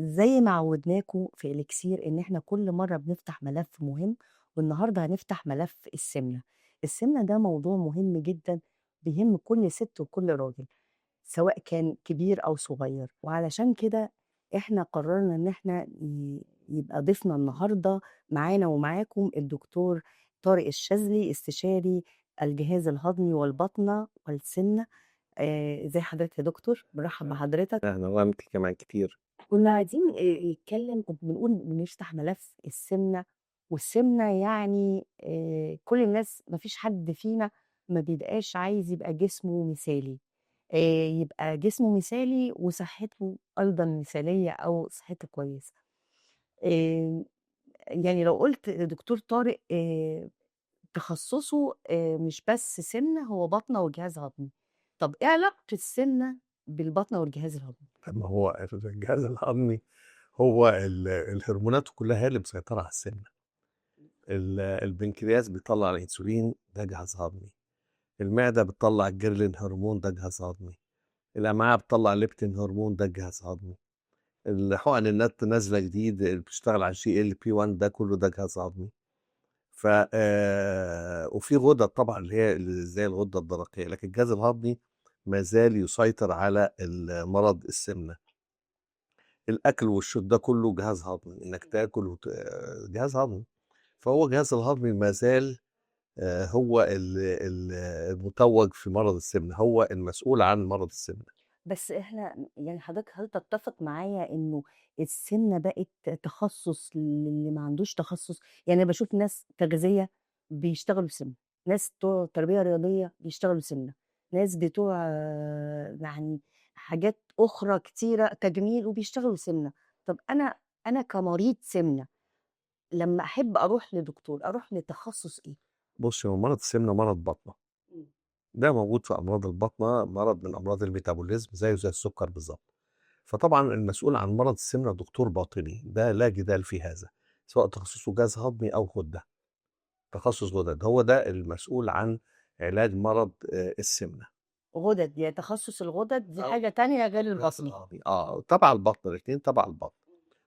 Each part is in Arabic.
زي ما عودناكم في إليكسير إن إحنا كل مرة بنفتح ملف مهم، والنهارده هنفتح ملف السمنة. السمنة ده موضوع مهم جدًا بيهم كل ست وكل راجل، سواء كان كبير أو صغير، وعلشان كده إحنا قررنا إن إحنا يبقى ضيفنا النهارده معانا ومعاكم الدكتور طارق الشاذلي، استشاري الجهاز الهضمي والباطنة والسمنة. إزي حضرتك يا دكتور؟ بارحب بحضرتك. أهلًا وأنتِ كمان كتير. كنا عايزين نتكلم، كنت بنقول بنفتح ملف السمنة، والسمنة يعني كل الناس ما فيش حد فينا ما بيبقاش عايز يبقى جسمه مثالي، يبقى جسمه مثالي وصحته أيضًا مثالية أو صحته كويسة. آآ يعني لو قُلت دكتور طارق تخصُّصه مش بس سمنة، هو باطنة وجهاز هضمي. طب إيه علاقة السمنة بالباطنة والجهاز الهضمي؟ طب ما هو الجهاز الهضمي هو الهرمونات كلها هي اللي مسيطرة على السمنة. البنكرياس بيطلّع الأنسولين ده جهاز هضمي، المعدة بتطلّع الجرلين هرمون ده جهاز هضمي، الأمعاء بتطلّع ليبتين هرمون ده جهاز هضمي، الحقن النت نازلة جديد اللي بتشتغل على الGLP-1 ده كله ده جهاز هضمي. ف وفي غدد طبعًا اللي هي زي الغدة الدرقية، لكن الجهاز الهضمي ما زال يسيطر على مرض السمنة. الأكل والشرب ده كله جهاز هضمي، إنك تاكل جهاز هضمي. فهو الجهاز الهضمي ما زال هو المتوّج في مرض السمنة، هو المسؤول عن مرض السمنة. بس إحنا يعني حضرتك هل تتّفق معايا إنه السمنة بقت تخصُّص للي ما عندوش تخصُّص؟ يعني أنا باشوف ناس تغذية بيشتغلوا سمنة، ناس بتوع تربية رياضية بيشتغلوا سمنة، ناس بتوع يعني حاجات أخرى كتيرة تجميل وبيشتغلوا سمنة. طَب أنا كمريض سمنة لمّا أحب أروح لدكتور، أروح لتخصُّص إيه؟ بُصّي، هو مرض السمنة مرض باطنة، إمم. ده موجود في أمراض الباطنة، مرض من أمراض الميتابوليزم زيه زي السكر بالضبط. فطبعًا المسؤول عن مرض السمنة دكتور باطني، ده لا جدال في هذا، سواء تخصصه جهاز هضمي أو غدة، تخصص غدد، هو ده المسؤول عن علاج مرض السمنة. غُدد، يعني تخصُّص الغُدد دي آه. حاجة تانية غير جهاز البطني. الهضمي تبع البطن، الاتنين تبع البطن،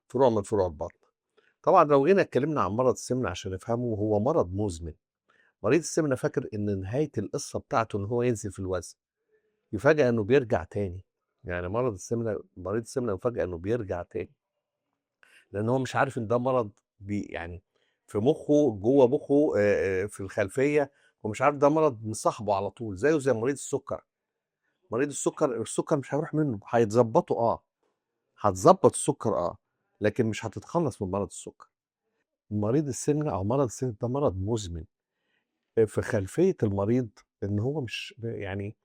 فروع من فروع البطن. طبعًا لو جينا اتكلمنا عن مرض السمنة عشان نفهمه، هو مرض مزمن. مريض السمنة فاكر إن نهاية القصة بتاعته إن هو ينزل في الوزن، يُفاجأ إنه بيرجع تاني. يعني مريض السمنة يُفاجأ إنه بيرجع تاني، لأن هو مش عارف إن ده مرض يعني في مخه، جوّه مخه في الخلفية، هو مش عارف ده مرض مصاحبه على طول، زيه زي مريض السكر. مريض السكر مش هيروح منه، هيتضبطوا هتضبط السكر لكن مش هتتخلص من مرض السكر. مريض السمنة أو مرض السمنة ده مرض مزمن. في خلفية المريض إن هو مش يعني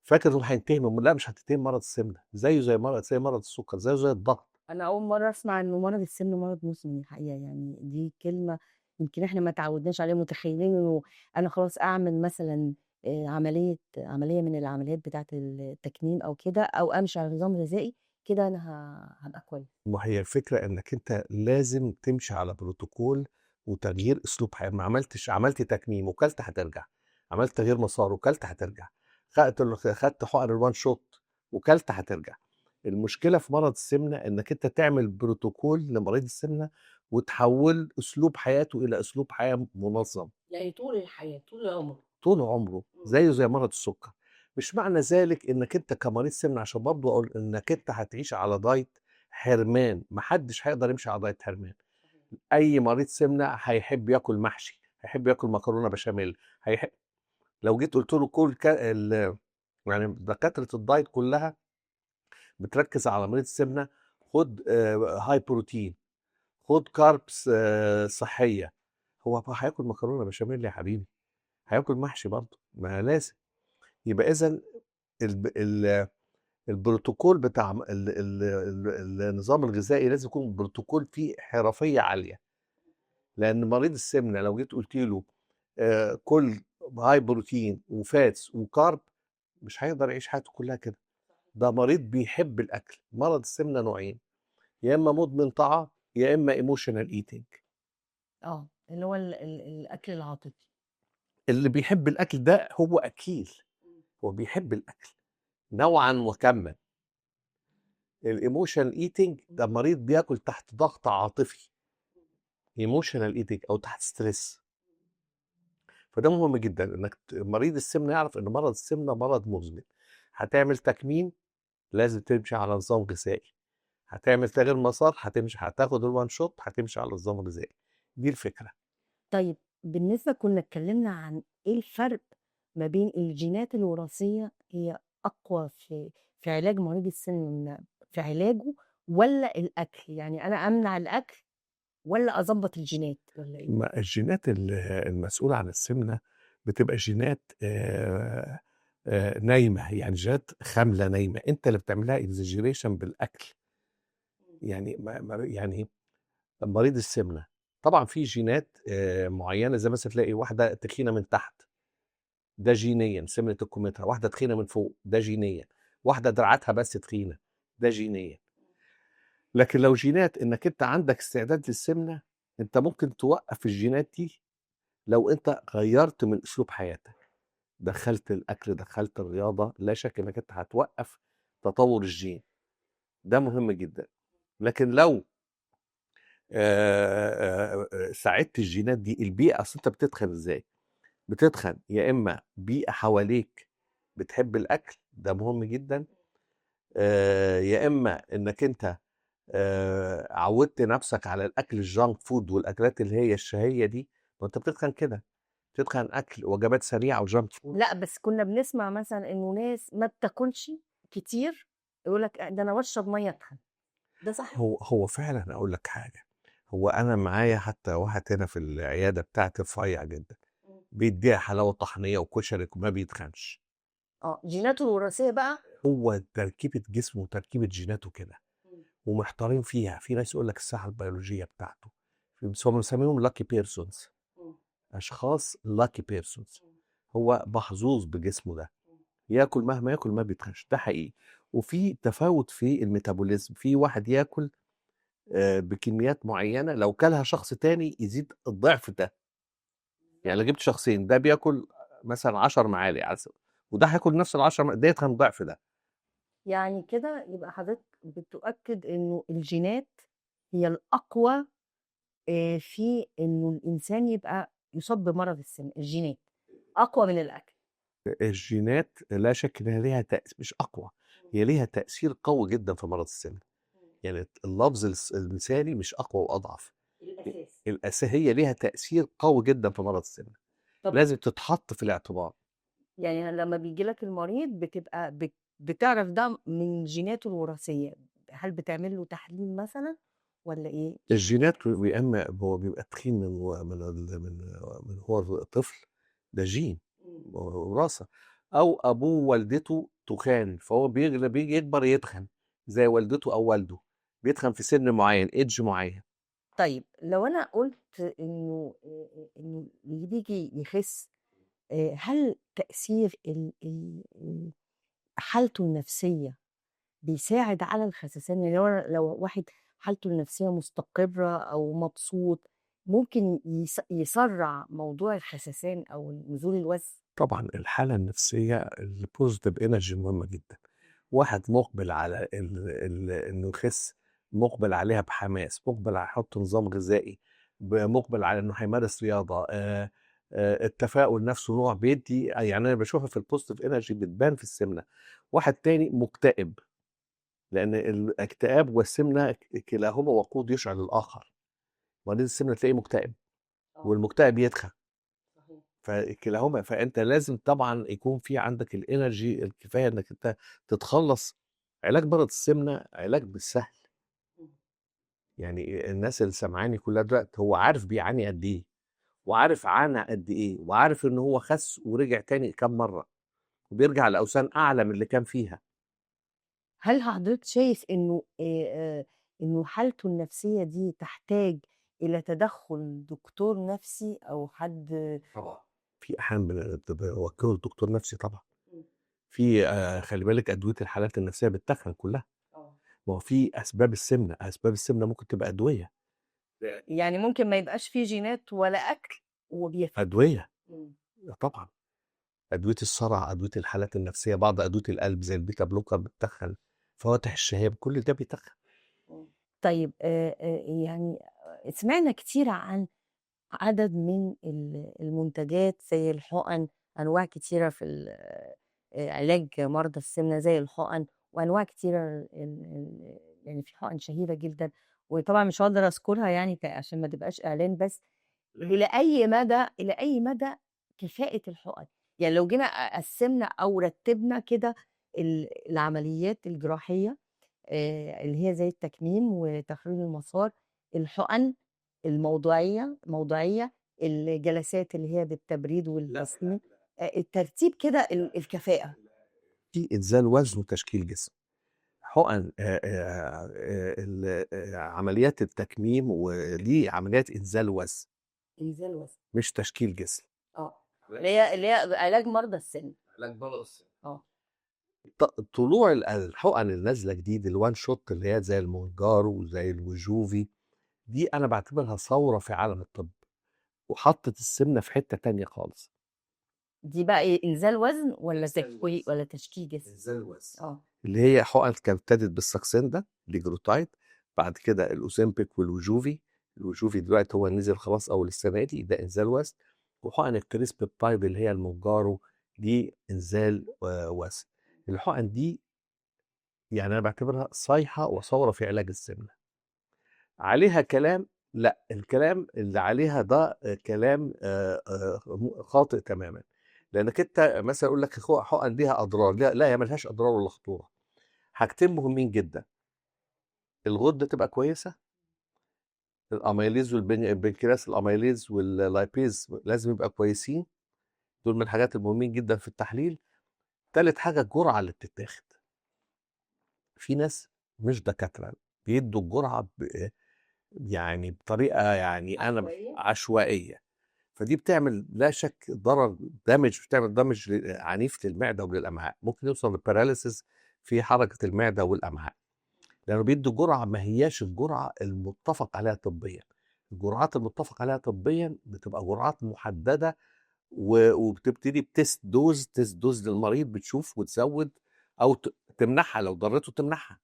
فاكر إن هو هينتهي لأ، مش هتنتهي من مرض السمنة، زيه زي مرض السكر، زيه زي الضغط. أنا أول مرّة أسمع إنه مرض السمنة مرض مزمن الحقيقة، يعني دي كلمة يمكن إحنا ما اتعودناش عليها، متخيلين إنه أنا خلاص أعمل مثلًا عملية من العمليات بتاعة التكميم أو كده، أو أمشي على نظام غذائي، كده أنا هابقى كويس. ما هي الفكرة إنك أنت لازم تمشي على بروتوكول وتغيير أسلوب حياة. ما عملت تكميم وكلت هترجع، عملت تغيير مسار وكلت هترجع، خدت حقن الone shot وكلت هترجع. المشكلة في مرض السمنة إنك أنت تعمل بروتوكول لمريض السمنة وتحوّل أسلوب حياته إلى أسلوب حياة منظم. يعني طول الحياة، طول العمر. طول عمره، إمم. زيه زي مرض السكر. مش معنى ذلك إنك أنت كمريض سمنة، عشان برضه أقول إنك أنت هتعيش على دايت حرمان، ما حدش هيقدر يمشي على دايت حرمان. صحيح. أي مريض سمنة هيحب ياكل محشي، هيحب ياكل مكرونة بشاميل، لو جيت قُلت له كُل يعني دكاترة الدايت كلها بتركز على مريض السمنة، خُد high protein، خُد carbs صحية. هو هياكل مكرونة بشاميل يا حبيبي، هياكل محشي برضه، ما لازم. يبقى إذًا الب ال البروتوكول بتاع م ال ال ال النظام الغذائي لازم يكون بروتوكول فيه حرفية عالية. لأن مريض السمنة لو جيت قُلت له كُل high protein وfats وcarb، مش هيقدر يعيش حياته كلها كده. ده مريض بيحب الأكل. مرض السمنة نوعين، يا إما مدمن طعام، يا إما emotional eating. اللي هو الأكل العاطفي. اللي بيحب الأكل ده هو أكيل، إمم. هو بيحب الأكل نوعًا وكمًا. الemotional eating ده مريض بياكل تحت ضغط عاطفي، emotional eating أو تحت stress. فده مهم جدًا إنك مريض السمنة يعرف إن مرض السمنة مرض مزمن، هتعمل تكميم لازم تمشي على نظام غذائي، هتعمل تغيير مسار هتاخد الone shot هتمشي على نظام غذائي، دي الفكرة. طيب بالنسبة كنا اتكلمنا عن إيه الفرق ما بين الجينات الوراثية هي أقوى في علاج مريض السمنة في علاجه والّا الأكل؟ يعني أنا أمنع الأكل والّا أضبّط الجينات والّا إيه؟ ما الجينات المسؤولة عن السمنة بتبقى جينات نايمة، يعني جينات خاملة نايمة، أنت اللي بتعمل لها exaggeration بالأكل. يعني ما يعني مريض السمنة طبعًا في جينات معيّنة زي مثلًا تلاقي واحدة تخينة من تحت، ده جينيًا سمنة الكمثرى، واحدة تخينة من فوق، ده جينيًا، واحدة دراعاتها بس تخينة، ده جينيًا. لكن لو جينات إنك أنت عندك استعداد للسمنة، أنت ممكن توقّف الجينات دي لو أنت غيّرت من أسلوب حياتك، دخّلت الأكل، دخّلت الرياضة، لا شك إنك أنت هتوقّف تطوّر الجين، ده مهم جدًا. لكن لو ساعدت الجينات دي البيئة أصل أنت بتتخن إزاي؟ بتتخن يا إما بيئة حواليك بتحب الأكل، ده مهم جدًا، يا إما إنك أنت عوّدت نَفْسك على الأكل الjunk food والأكلات اللي هي الشهية دي، ما أنت بتتخن كده، بتتخن أكل وجبات سريعة وjunk food. لأ، بس كنا بنسمع مثلًا إنه ناس ما بتاكلش كتير يقول لك ده أنا باشرب مَيّة أتخن، ده صح؟ هو فعلًا أقول لك حاجة، هو أنا معايا حتى واحد هنا في العيادة بتاعتي رفيّع جدًا، بيدّيها حلاوة طحينية وكشري وما بيتخنش. جيناته الوراثية بقى هو تركيبة جسمه وتركيبة جيناته كده، ومحتارين فيها، في ناس يقول لك الساحة البيولوجية بتاعته، بس هم مسمينهم lucky persons، أشخاص lucky persons، هو محظوظ بجسمه ده، ياكل مهما ياكل ما بيتخنش، ده حقيقي. وفي تفاوت في الميتابوليزم، في واحد ياكل بكميات معينة لو كلها شخص تاني يزيد الضعف ده، يعني لو جبت شخصين ده بياكل مثلًا 10 معالق وده هياكل نفس ال10 ده يتخن الضعف ده. يعني كده يبقى حضرتك بتؤكد إنه الجينات هي الأقوى في إنه الإنسان يبقى يُصاب بمرض السمنة، الجينات أقوى من الأكل. الجينات لا شك إنها ليها مش أقوى، هي ليها تأثير قوي جدًا في مرض السمنة، يعني اللفظ المثالي مش أقوى وأضعف، هي ليها تأثير قوي جدًا في مرض السمنة، طب لازم تتحط في الاعتبار. يعني لمّا بييجي لك المريض بتبقى بتعرف ده من جيناته الوراثية، هل بتعمل له تحليل مثلًا والّا إيه؟ الجينات يا إما هو بيبقى تخين من هو طفل، ده جين وراثة، أو أبوه ووالدته تخان، فهو بييجي يكبر يتخن زي والدته أو والده، بيتخن في سن معين age معين. طيب لو أنا قُلت إنه اللي بييجي يخس هل تأثير ال حالته النفسية بيساعد على الخسسان؟ يعني لو واحد حالته النفسية مستقرة أو مبسوط، ممكن يسرّع موضوع الخسسان أو نزول الوزن؟ طبعًا الحالة النفسية الpositive energy مهمة جدًا، واحد مُقبل على إنه يخس، مُقبل عليها بحماس، مُقبل على يحط نظام غذائي، مُقبل على إنه هيمارس رياضة، التفاؤل نفسه نوع بيدّي يعني أنا باشوفها في الpositive energy بتبان في السمنة. واحد تاني مُكتئب، لإن الاكتئاب والسمنة كلاهما وقود يشعل الآخر، مريض السمنة تلاقيه مُكتئب، والمُكتئب يتخن. صحيح. فكلاهما فأنت لازم طبعًا يكون في عندك الenergy الكفاية إنك أنت تتخلّص. علاج مرض السمنة علاج مش سهل، يعني الناس اللي سامعاني كلها دلوقتي هو عارف بيعاني قد إيه، وعارف عانى قد إيه، وعارف إن هو خس ورجع تاني كام مرّة، وبيرجع لأوزان أعلى من اللي كان فيها. هل حضرتك شايف إنه حالته النفسية دي تحتاج إلى تدخُّل دكتور نفسي أو حد طبعًا. في أحيانًا بيوكّلوا لدكتور نفسي طبعًا، إمم. في خلّي بالِك أدوية الحالات النفسية بتتخن كلها، آه. ما هو في أسباب السمنة، أسباب السمنة ممكن تبقى أدوية، يعني ممكن ما يبقاش في جينات ولا أكل وبيفرق. أدوية إمم. طبعًا. أدوية الصرع، أدوية الحالات النفسية، بعض أدوية القلب زي البيتا بلوكر بتتخن، فواتح الشهية، كل ده بيتخن. طيب يعني سمعنا كتير عن عدد من المنتجات زي الحقن، أنواع كتيرة في علاج مرضى السمنة زي الحقن، وأنواع كتيرة يعني في حقن شهيرة جدًا، وطبعًا مش هاقدر أذكرها يعني عشان ما تبقاش إعلان بس. إلى أي مدى كفاءة الحقن؟ يعني لو جينا قسّمنا أو رتّبنا كده العمليات الجراحية اللي هي زي التكميم وتخريج المسار، الحقن موضعية، الجلسات اللي هي بالتبريد والتسخين، الترتيب كده الكفاءة. في إنزال وزن وتشكيل جسم. حقن عمليات التكميم وليه عمليات إنزال وزن، إنزال وزن. مش تشكيل جسم. اللي هي علاج مرضى السن. آه. طلوع الحقن النازلة جديد الوان شوت اللي هي زي المونجارو وزي الوجوفي، دي أنا باعتبرها ثورة في عالم الطب، وحطت السمنة في حتة تانية خالص. دي بقى إيه، إنزال وزن والّا تكوي والّا تشكيل جسم؟ إنزال الوزن. آه. اللي هي حقن كانت ابتدت بالساكسندا ليجروتايد، بعد كده الأوزempic والوجوفي. الوجوفي دلوقتي هو نزل خلاص أول السنة دي، ده إنزال وزن. وحقن الكريسبيبتايد اللي هي المونجارو دي إنزال وزن. الحقن دي يعني أنا باعتبرها صيحة وثورة في علاج السمنة. عليها كلام، لأ، الكلام اللي عليها ده كلام خاطئ تمامًا. لأنك أنت مثلًا يقول لك حقن ليها أضرار، لا هي ما لهاش أضرار ولا خطورة. حاجتين مهمين جدًا، الغدة تبقى كويسة، الأميليز البنكرياس الأميليز واللايبيز لازم يبقى كويسين، دول من الحاجات المهمين جدًا في التحليل. تالت حاجة الجرعة اللي بتتاخد. في ناس مش دكاترة بيدّوا الجرعة يعني بطريقة يعني أنا عشوائية، فدي بتعمل لا شك ضرر بتعمل damage عنيف للمعدة وللأمعاء، ممكن يوصل لparalysis في حركة المعدة والأمعاء، لأنه بيدّوا جرعة ما هياش الجرعة المتّفق عليها طبيًا. الجرعات المتّفق عليها طبيًا بتبقى جرعات محددة وبتبتدي test dose للمريض، بتشوف وتزوّد أو تمنعها لو ضرته تمنعها.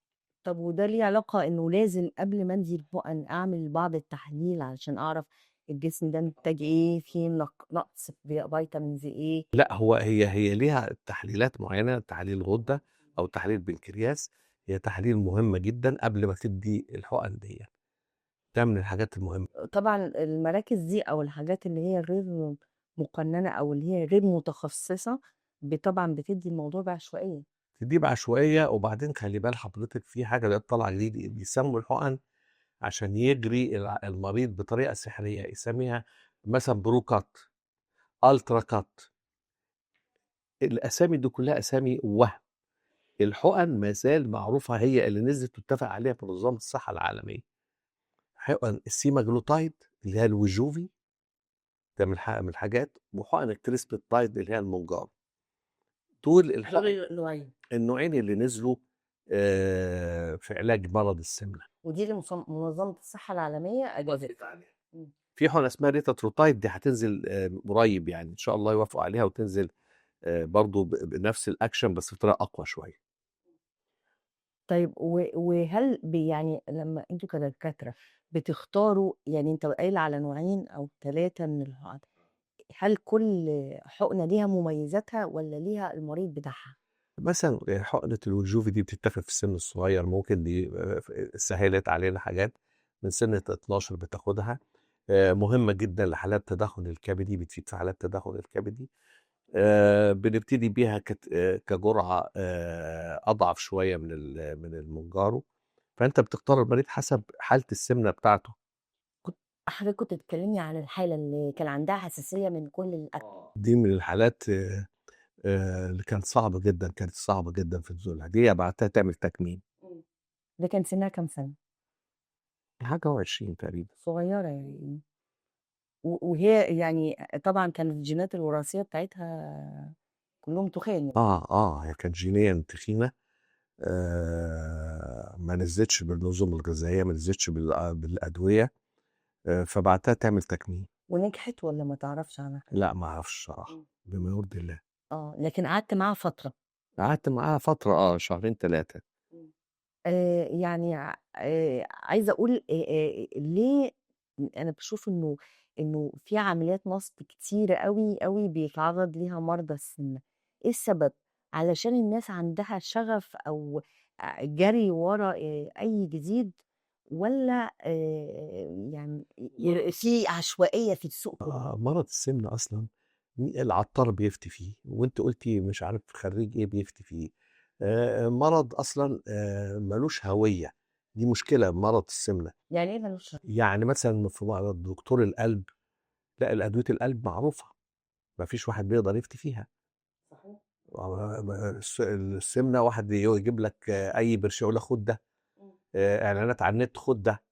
طب وده ليه علاقة إنه لازم قبل ما أدّي الحقن أعمل بعض التحاليل علشان أعرف الجسم ده محتاج إيه، فيه نقص في فيتامينز إيه؟ لأ، هي ليها تحليلات معيّنة، تحاليل غدة أو تحاليل بنكرياس، هي تحاليل مهمة جدًا قبل ما تدّي الحقن ديّة، ده من الحاجات المهمة. طبعًا المراكز دي أو الحاجات اللي هي غير مقننة أو اللي هي غير متخصصة طبعًا بتدّي الموضوع بعشوائية. تدّيه بعشوائية، وبعدين خلّي بال حضرتك في حاجة دلوقتي طالعة جديد بيسمّوا الحقن عشان يجري المريض بطريقة سحرية، يسميها مثلًا برو كات، ألترا كات. الأسامي دي كلّها أسامي وَهْم. الحقن ما زال معروفة هي اللي نزلت واتّفق عليها بمنظمة الصحة العالمية. حقن السيماجلوتايد اللي هي الوجوفي، ده من الحاجات، وحقن الكريسبيتايد اللي هي المونجارو. دول نوعين. النوعين اللي نزلوا في علاج مرض السمنة. ودي اللي منظمة الصحة العالمية أجازتها. إمم. في حقنة اسمها ريتاتروتايد دي هتنزل قريب يعني إن شاء الله يوافقوا عليها وتنزل برضه بنفس الأكشن بس بطريقة أقوى شوية. طيب وهل يعني لمّا أنتم كدكاترة بتختاروا، يعني أنت قايل على نوعين أو 3 من الحقن، هل كل حقنة ليها مميزاتها والّا ليها المريض بتاعها؟ مثلًا حقنة الوجوفي دي بتتاخد في السن الصغير، ممكن دي سهّلت علينا حاجات، من سن 12 بتاخدها. مهمة جدًا لحالات التدهُّن الكبدي، بتفيد في حالات التدهُّن الكبدي. بنبتدي بيها كجرعة أضعف شوية من المونجارو، فأنت بتختار المريض حسب حالة السمنة بتاعته. كنت حضرتك كنت بتكلمني عن الحالة اللي كان عندها حساسية من كل الأكل. دي من الحالات اللي كانت صعبة جدًا في نزولها، دي بعتها تعمل تكميم. ده كان سنها كام سنة؟ حاجة و20 تقريبًا. صغيرة يعني. وهي يعني طبعًا كانت الجينات الوراثية بتاعتها كلّهم تخان يعني. هي كانت جينيًا تخينة. ما نزلتش بالنظم الغذائية، ما نزلتش بالأدوية، فبعتها تعمل تكميم. ونجحت والّا ما تعرفش عنها؟ لأ ما أعرفش الصراحة، بما يرضي الله. لكن قعدت معاها فترة. قعدت معاها فترة شهرين 3. يعني عايزة أقول ليه أنا باشوف إنه في عمليات نصب كتيرة أوي، أوي بيتعرّض ليها مرضى السمنة، إيه السبب؟ علشان الناس عندها شغف أو جري ورا أي جديد والّا يعني في عشوائية في السوق كُلّه؟ مرض السمنة أصلًا العطّار بيفتي فيه، وأنتِ قُلتِ مش عارف خرّيج إيه بيفتي فيه. مرض أصلًا ما لوش هوية، دي مشكلة مرض السمنة. يعني إيه ما لوش يعني مثلًا في مرض دكتور القلب، لأ أدوية القلب معروفة، ما فيش واحد بيقدر يفتي فيها. صحيح. السمنة واحد يجيب لك أي برشام يقول لك خُد ده، إمم. إعلانات على النت خُد ده.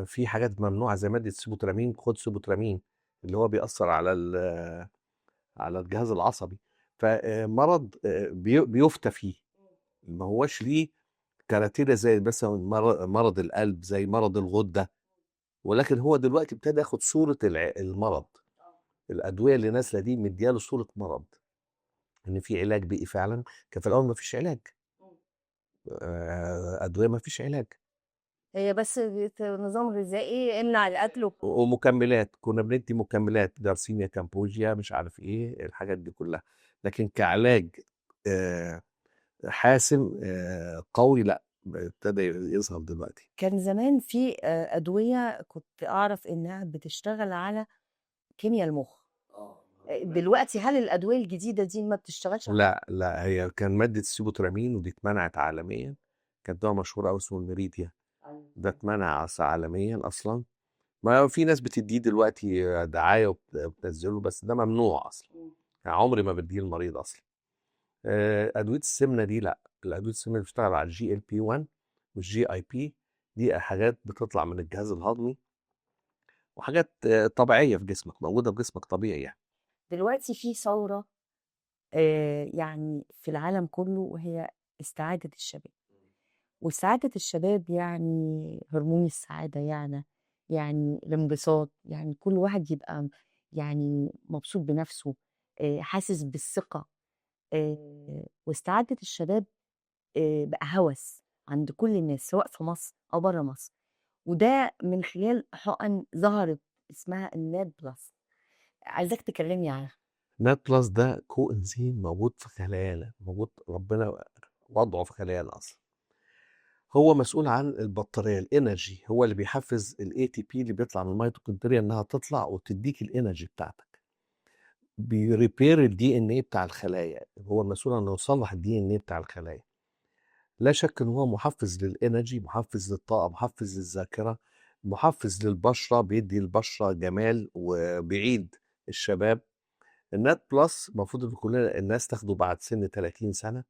في حاجات ممنوعة زي مادة السيبوترامين، خُد سيبوترامين، اللي هو بيأثّر على الجهاز العصبي. فمرض بيُفتى فيه، ما هواش ليه كاراتيرا زي مثلًا مرض القلب، زي مرض الغدة، ولكن هو دلوقتي ابتدى ياخد صورة المرض. الأدوية اللي نازلة دي مديّة له صورة مرض، إن في علاج بيئي فعلًا. كان في الأول ما فيش علاج، إمم. أدوية ما فيش علاج. هي بس نظام غذائي امنع الأكل ومكملات، كنا بندّي مكملات جارسينيا، كامبوجيا، مش عارف إيه، الحاجات دي كلّها. لكن كعلاج آآ حاسم قوي لأ، ابتدى يظهر دلوقتي. كان زمان في أدوية كنت أعرف إنها بتشتغل على كيميا المُخ، دلوقتي هل الأدوية الجديدة دي ما بتشتغلش على لأ، لأ، هي كان مادة السيبوترامين ودي اتمنعت عالميًا، كان دوا مشهور أوي اسمه الميريديا، أيوه. ده اتمنع عالميًا أصلًا. ما في ناس بتدّيه دلوقتي دعاية وبتنزّله، بس ده ممنوع أصلًا، إمم. يعني عمري ما بادّيه للمريض أصلًا. أدوية السمنة دي لأ، الأدوية السمنة بتشتغل على الGLP-1 والGIP، دي حاجات بتطلع من الجهاز الهضمي، وحاجات طبيعية في جسمك، موجودة في جسمك طبيعي يعني. دلوقتي في ثورة يعني في العالم كُلّه وهي استعادة الشباب، واستعادة الشباب يعني هرمون السعادة يعني الانبساط، يعني كل واحد يبقى يعني مبسوط بنَفْسه، حاسس بالثقة، واستعادة الشباب بقى هوس عند كل الناس سواء في مصر أو برّه مصر، وده من خلال حُقَن ظهرت اسمها الNAD+. عايزاك تكلمني عنها. نات بلس ده كوإنزيم موجود في خلايانا، موجود ربنا وضعه في خلايانا أصلًا. هو مسؤول عن البطارية الenergy، هو اللي بيحفّز الATP اللي بيطلع من الميتوكوندريا إنها تطلع وتدّيك الenergy بتاعتك. بيrepair الDNA بتاع الخلايا، هو المسؤول عن إنه يصلّح الDNA بتاع الخلايا. لا شك إن هو محفّز للenergy، محفّز للطاقة، محفّز للذاكرة، محفّز للبشرة، بيدّي البشرة جمال وبيعيد الشباب. الNAD+ المفروض إن كلنا الناس تاخده بعد سن 30 سنة.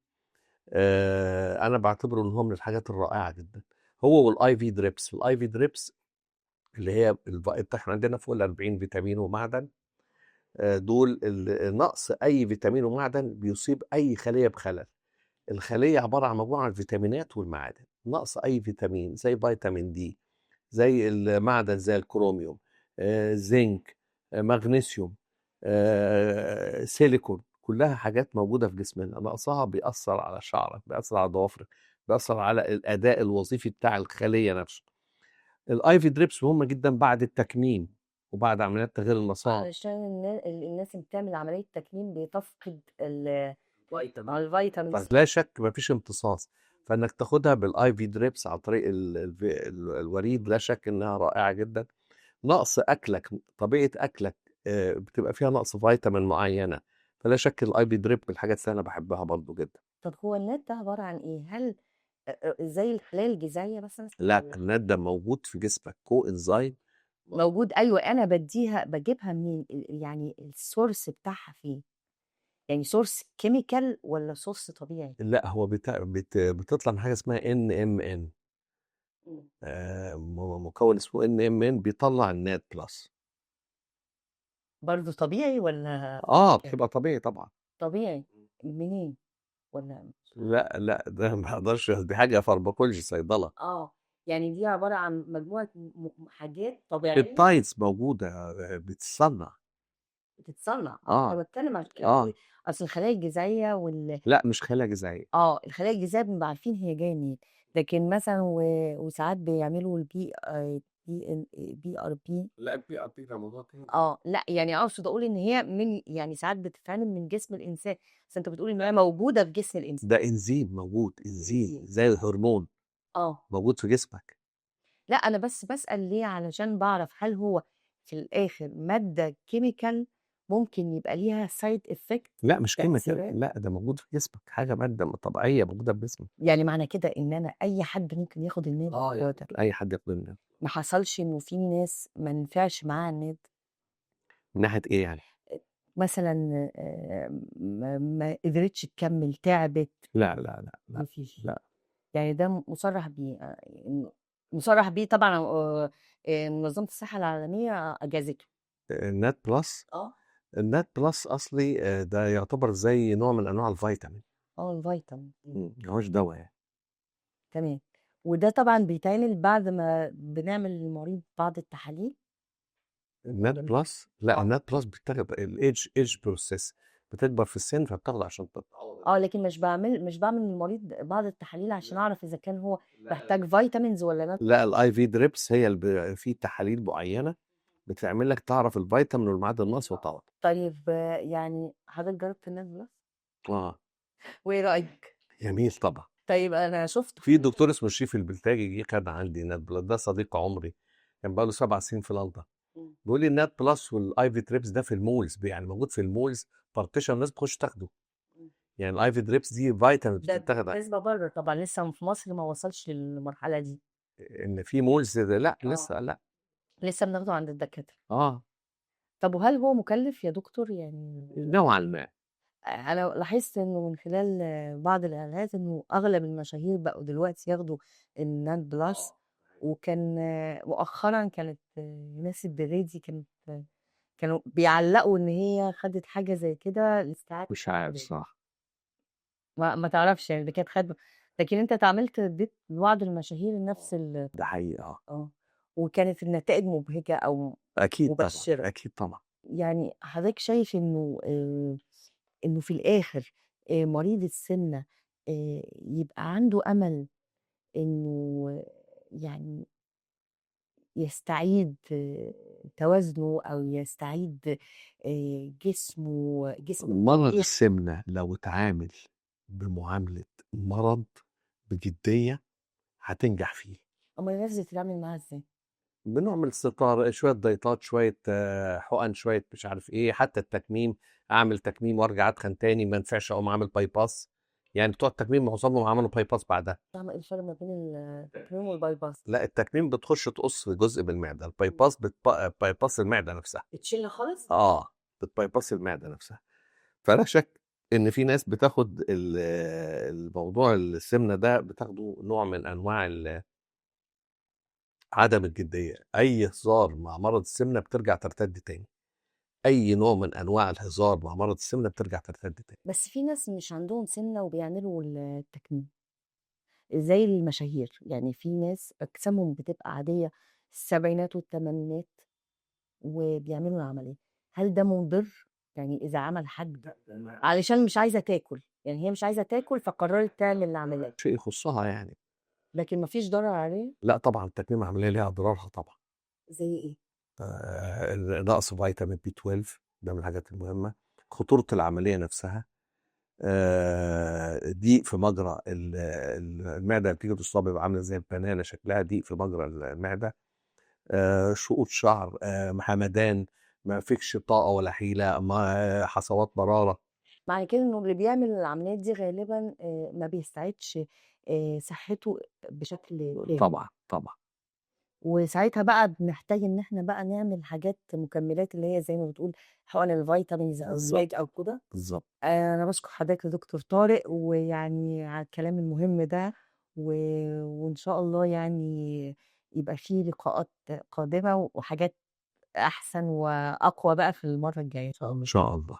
أنا باعتبره إن هو من الحاجات الرائعة جدًا، هو والIV drips. الIV drips اللي هي إحنا عندنا فوق ال40 فيتامين ومعدن، دول نقص أي فيتامين ومعدن بيصيب أي خلية بخلل. الخلية عبارة عن مجموعة من الفيتامينات والمعادن، نقص أي فيتامين زي فيتامين D، زي المعدن زي الكروميوم، زنك، مغنيسيوم، سيليكون، كلها حاجات موجودة في جسمنا، نقصها بيأثر على شعرك، بيأثر على ضوافرك، بيأثر على الأداء الوظيفي بتاع الخلية نفسه. الايفي دريبس مهمة جدا بعد التكميم وبعد عمليات تغيير المسار. علشان الناس اللي بتعمل عملية تكميم بتفقد الفيتامينز. فلا شك مفيش امتصاص، فانك تاخدها بالاي في دريبس عن طريق الوريد، لا شك انها رائعه جدا. نقص اكلك، طبيعه اكلك بتبقى فيها نقص فيتامين معينه، فلا شك الاي في دريب من الحاجات اللي انا بحبها برضو جدا. طب هو النت ده عبارة عن إيه؟ هل زي الخلايا الجذعية مثلًا لا، والّا النات ده موجود في جسمك كو انزيم. موجود أيوه، أنا باجيبها منين؟ يعني الsource بتاعها فين؟ يعني source chemical والّا source طبيعي؟ لا، هو بتطلع من حاجه اسمها NMN، إمم. مكون اسمه NMN بيطلع النات بلس. برضه طبيعي والّا chemical؟ بتبقى طبيعي طبعا. طبيعي، منين؟ والّا لا لا، ده ما اقدرش، دي حاجه فارماكولوجي صيدله. يعني دي عبارة عن مجموعة حاجات طبيعية. بيبتايدز موجودة بتتصنّع. بتتصنّع، أنا آه، باتكلّم عشان كده باقول آه، أصل الخلايا الجذعية لأ مش خلايا جذعية. الخلايا الجذعية بنبقى عارفين هي جاية منين، لكن مثلًا وساعات بيعملوا PRP. لأ الPRP ده موضوع تاني. لأ، يعني أقصد أقول إن هي يعني ساعات بتتعمل من جسم الإنسان، بس أنت بتقول إن هي موجودة في جسم الإنسان. ده إنزيم موجود، إنزيم إنزيم. زي الهرمون آه. موجود في جسمك. لأ، أنا بس باسأل ليه، علشان باعرف هل هو في الآخر مادة chemical ممكن يبقى ليها side effect، لأ مش chemical، تأثيرات؟ لأ ده موجود في جسمك، حاجة مادة طبيعية موجودة في جسمك. يعني معنى كده إن أنا أي حد ممكن ياخد الناد يعني ده، أي حد ياخد منها. ما حصلش إنه في ناس ما نفعش معاها الناد؟ من ناحية إيه يعني؟ مثلًا ما قدرتش تكمّل، تعبت، لا، لا، لأ، ما لأ، فيش؟ لأ. يعني ده مُصرّح بيه، مُصرّح بيه طبعًا، منظمة الصحة العالمية أجازته. النات بلس، آه. النات بلس أصلي ده يعتبر زي نوع من أنواع الفيتامين. الفيتامين. ما هوش دوا يعني. تمام. وده طبعًا بيتعمل بعد ما بنعمل للمريض بعض التحاليل؟ النات والّا بلس لأ، آه. النات بلس بتاخد الage process، بتكبر في السن فبتاخده عشان تتعوض. لكن مش باعمل للمريض بعض التحاليل عشان أعرف إذا كان هو محتاج vitamins والّا لأ؟ لأ الIV drips هي في تحاليل معينة بتعمل لك تعرف الفيتامين والمعادن الناقص وتعوض. طيب يعني حضرتك جرّبت الناد بلس؟ آه، وإيه رأيك؟ جميل طبعًا. طيب أنا شُفته. في دكتور اسمه شريف البلتاجي جه خد عندي نات بلس، ده صديق عمري، كان بقى له 7 سنين في لندن. إمم. بيقول لي النات بلس والIV تريبس ده في المولز، يعني موجود في المولز partition الناس بتخش تاخده. إمم. يعني الIV تريبس دي فيتامين ده بتتاخد بالنسبة برّه طبعًا، لسه في مصر ما وصلش للمرحلة دي. إن في مولز لأ آه. لسه لأ. لسه بناخده عند الدكاترة. آه، طب وهل هو مُكلِّف يا دكتور يعني؟ نوعًا ما. أنا لاحظت إنه من خلال بعض الإعلانات إنه أغلب المشاهير بقوا دلوقتي ياخدوا الNAD Plus، وكان مؤخرًا كانت نانسي الدريدي كانوا بيعلّقوا إن هي خدِت حاجة زي كده لاستيعاب مش عارف الولاد. الصراحة. ما تعرفش يعني دي كانت خدمة، لكن أنت ادّيت لبعض المشاهير نفس ده حقيقي آه، وكانت النتائج مبهجة أو أكيد طبعًا، مبشرة. أكيد طبعًا. يعني حضرتك شايف إنه في الآخر مريض السمنة يبقى عنده أمل إنه يعني يستعيد توازنه أو يستعيد جسمه مرض الطبيعي؟ السمنة لو اتعامل بمعاملة مرض بجدية هتنجح فيه. أمال الناس بتتعامل معاه إزاي؟ بنعمل ستار شوية دايتات، شوية حقن، شوية مش عارف إيه، حتى التكميم، أعمل تكميم وأرجع أتخن تاني، ما نفعش أقوم عامل bypass. يعني بتوع التكميم معظمهم عملوا bypass بعدها. فاهمة إيه الفرق ما بين التكميم والbypass؟ لأ التكميم بتخش تقص جزء من المعدة، الbypass bypass المعدة نفسها. بتشيلها خالص؟ آه، بتbypass المعدة نفسها. فلا شك إن في ناس بتاخد الموضوع السمنة ده بتاخده نوع من أنواع عدم الجدية. أي هزار مع مرض السمنة بترجع ترتد تاني. أي نوع من أنواع الهزار مع مرض السمنة بترجع ترتد تاني. بس في ناس مش عندهم سمنة وبيعملوا التكميم، زي المشاهير، يعني في ناس أجسامهم بتبقى عادية، السبعينات والتمانينات وبيعملوا العملية، هل ده مُضِر؟ يعني إذا عمل حد علشان مش عايزة تاكل، يعني هي مش عايزة تاكل فقررت تعمل العملية، شيء يخصها يعني. لكن ما فيش ضرر عليه؟ لأ طبعًا التكميم العملية ليها أضرارها طبعًا. زي إيه؟ نقص فيتامين B12 ده من الحاجات المهمة. خطورة العملية نفسها. ضيق في مجرى المعدة، بتيجي تصاب بيبقى عاملة زي البنانة شكلها، ضيق في مجرى المعدة. سقوط شعر، همدان، ما فيكش طاقة ولا حيلة، ما حصوات مرارة. معنى كده إنه اللي بيعمل العمليات دي غالبًا ما بيستعيدش صحته بشكل كامل. طبعًا، طبعًا. وساعتها بقى بنحتاج إن إحنا بقى نعمل حاجات مكملات اللي هي زي ما بتقول حقن الvitamins أو بالضبط، الزايد أو كده. بالضبط. أنا باشكر حضرتك يا دكتور طارق، ويعني على الكلام المهم ده، و وإن شاء الله يعني يبقى في لقاءات قادمة وحاجات أحسن وأقوى بقى في المرة الجاية إن شاء إن الله. شاء الله.